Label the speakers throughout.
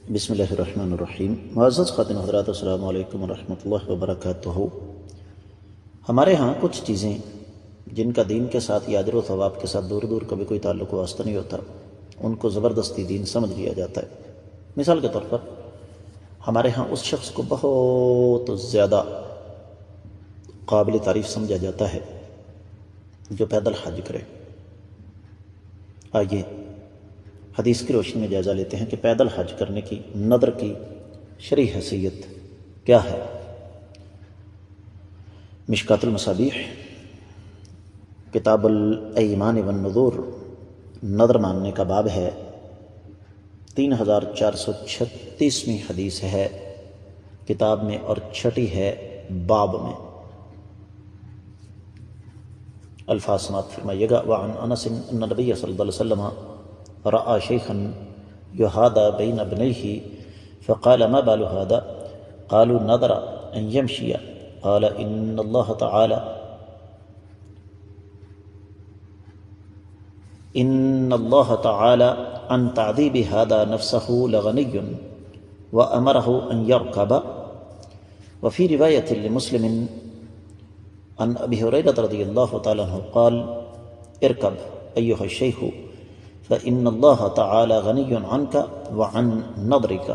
Speaker 1: بسم اللہ الرحمن الرحیم۔ معزز خواتین حضرات، السلام علیکم ورحمۃ اللہ وبرکاتہ۔ ہمارے ہاں کچھ چیزیں جن کا دین کے ساتھ یا اجر و ثواب کے ساتھ دور دور کبھی کوئی تعلق و واسطہ نہیں ہوتا، ان کو زبردستی دین سمجھ لیا جاتا ہے۔ مثال کے طور پر ہمارے ہاں اس شخص کو بہت زیادہ قابل تعریف سمجھا جاتا ہے جو پیدل حج کرے۔ آئیے حدیث کی روشنی میں جائزہ لیتے ہیں کہ پیدل حج کرنے کی نظر کی شرعی حیثیت کیا ہے۔ مشکات المصابیح کتاب الایمان والنذور نظر ماننے کا باب ہے، 3436ویں حدیث ہے کتاب میں اور 6 ہے باب میں۔ الفاظ سماعت فرمائیے گا۔ وعن انس ان نبی صلی اللہ علیہ وسلم رأى شيخا يهادى بين ابنيه فقال ما بال هذا؟ قالوا نذر أن يمشي. قال إن الله تعالى عن تعذيب هذا نفسه لغني وأمره أن يركب. وفي رواية لمسلم عن أبي هريرة رضي الله تعالى عنه قال اركب أيها الشيخ فإن الله تعالى غني عنك وعن نظرك۔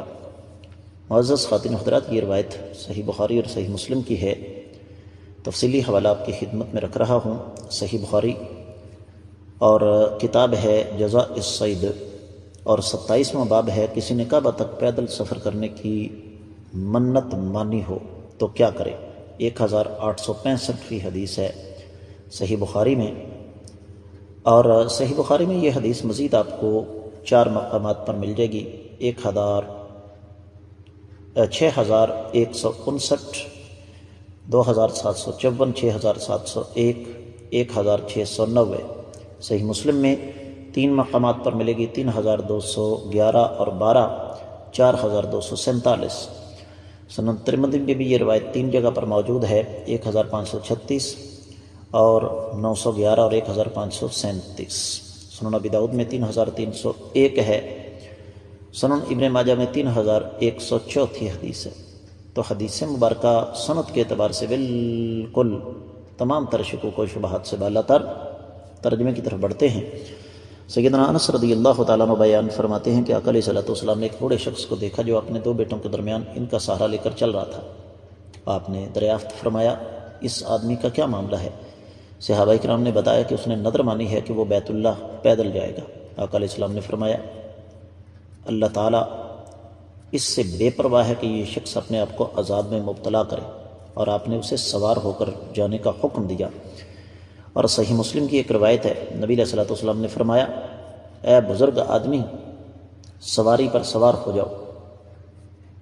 Speaker 1: معزز خواتین حضرات، یہ روایت صحیح بخاری اور صحیح مسلم کی ہے۔ تفصیلی حوالہ آپ کی خدمت میں رکھ رہا ہوں۔ صحیح بخاری اور کتاب ہے جزاء الصید، اور 27واں باب ہے کسی نے کعبہ تک پیدل سفر کرنے کی منت مانی ہو تو کیا کرے۔ 1865 حدیث ہے صحیح بخاری میں۔ اور صحیح بخاری میں یہ حدیث مزید آپ کو 4 مقامات پر مل جائے گی، 6159، 2754، 6701، 1690۔ صحیح مسلم میں 3 مقامات پر ملے گی، 3211 اور 12، 4247۔ سنن ترمذی میں بھی یہ روایت 3 جگہ پر موجود ہے، 1536 اور 911 اور 1537۔ سنن ابی داؤد میں 3301 ہے، سنن ابن ماجہ میں 3104 حدیث ہے۔ تو حدیث مبارکہ سند کے اعتبار سے بالکل تمام تر شکوک و شبہات سے بالا تر۔ ترجمے کی طرف بڑھتے ہیں۔ سیدنا انس رضی اللہ تعالیٰ عنہ بیان فرماتے ہیں کہ آقا علیہ الصلوۃ والسلام نے ایک بوڑھے شخص کو دیکھا جو اپنے 2 بیٹوں کے درمیان ان کا سہارا لے کر چل رہا تھا۔ آپ نے دریافت فرمایا اس آدمی کا کیا معاملہ ہے؟ صحابہ کرام نے بتایا کہ اس نے نذر مانی ہے کہ وہ بیت اللہ پیدل جائے گا۔ آقا علیہ السلام نے فرمایا اللہ تعالیٰ اس سے بے پرواہ ہے کہ یہ شخص اپنے آپ کو عذاب میں مبتلا کرے، اور آپ نے اسے سوار ہو کر جانے کا حکم دیا۔ اور صحیح مسلم کی ایک روایت ہے، نبی علیہ الصلوۃ والسلام نے فرمایا اے بزرگ آدمی سواری پر سوار ہو جاؤ،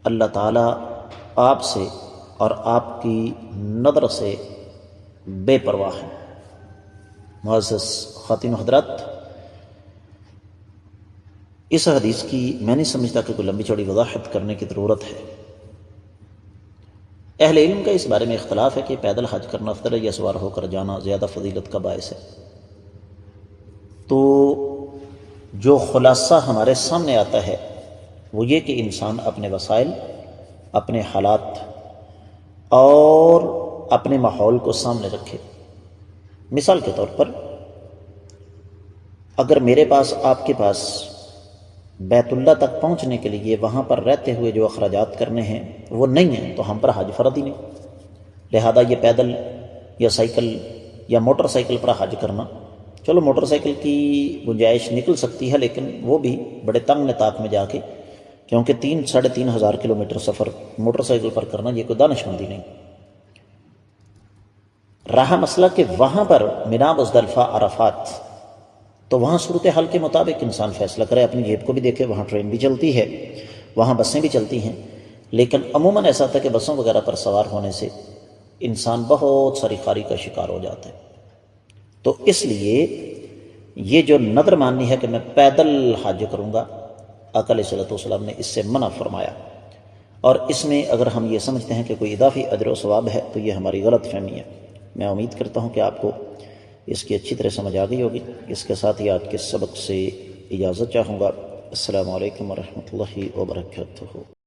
Speaker 1: اللہ تعالیٰ آپ سے اور آپ کی نظر سے بے پرواہ ہے۔ معزز خواتین حضرات، اس حدیث کی میں نہیں سمجھتا کہ کوئی لمبی چوڑی وضاحت کرنے کی ضرورت ہے۔ اہل علم کا اس بارے میں اختلاف ہے کہ پیدل حج کرنا افضل ہے یا سوار ہو کر جانا زیادہ فضیلت کا باعث ہے۔ تو جو خلاصہ ہمارے سامنے آتا ہے وہ یہ کہ انسان اپنے وسائل، اپنے حالات اور اپنے ماحول کو سامنے رکھے۔ مثال کے طور پر اگر میرے پاس، آپ کے پاس بیت اللہ تک پہنچنے کے لیے وہاں پر رہتے ہوئے جو اخراجات کرنے ہیں وہ نہیں ہیں تو ہم پر حج فرض ہی نہیں۔ لہذا یہ پیدل یا سائیکل یا موٹر سائیکل پر حج کرنا، چلو موٹر سائیکل کی گنجائش نکل سکتی ہے لیکن وہ بھی بڑے تنگ نطاق میں جا کے، کیونکہ 3-3.5 ہزار کلومیٹر سفر موٹر سائیکل پر کرنا یہ کوئی دانش مندی نہیں۔ رہا مسئلہ کہ وہاں پر مینا، مزدلفہ، عرفات، تو وہاں صورتحال کے مطابق انسان فیصلہ کرے، اپنی جیب کو بھی دیکھے۔ وہاں ٹرین بھی چلتی ہے، وہاں بسیں بھی چلتی ہیں، لیکن عموماً ایسا تھا کہ بسوں وغیرہ پر سوار ہونے سے انسان بہت ساری خاری کا شکار ہو جاتا ہے۔ تو اس لیے یہ جو نذر ماننی ہے کہ میں پیدل حج کروں گا، آقا علیہ الصلوۃ والسلام نے اس سے منع فرمایا۔ اور اس میں اگر ہم یہ سمجھتے ہیں کہ کوئی اضافی اجر و ثواب ہے تو یہ ہماری غلط فہمی ہے۔ میں امید کرتا ہوں کہ آپ کو اس کی اچھی طرح سمجھ آ گئی ہوگی۔ اس کے ساتھ ہی آج کے سبق سے اجازت چاہوں گا۔ السلام علیکم ورحمۃ اللہ وبرکاتہ.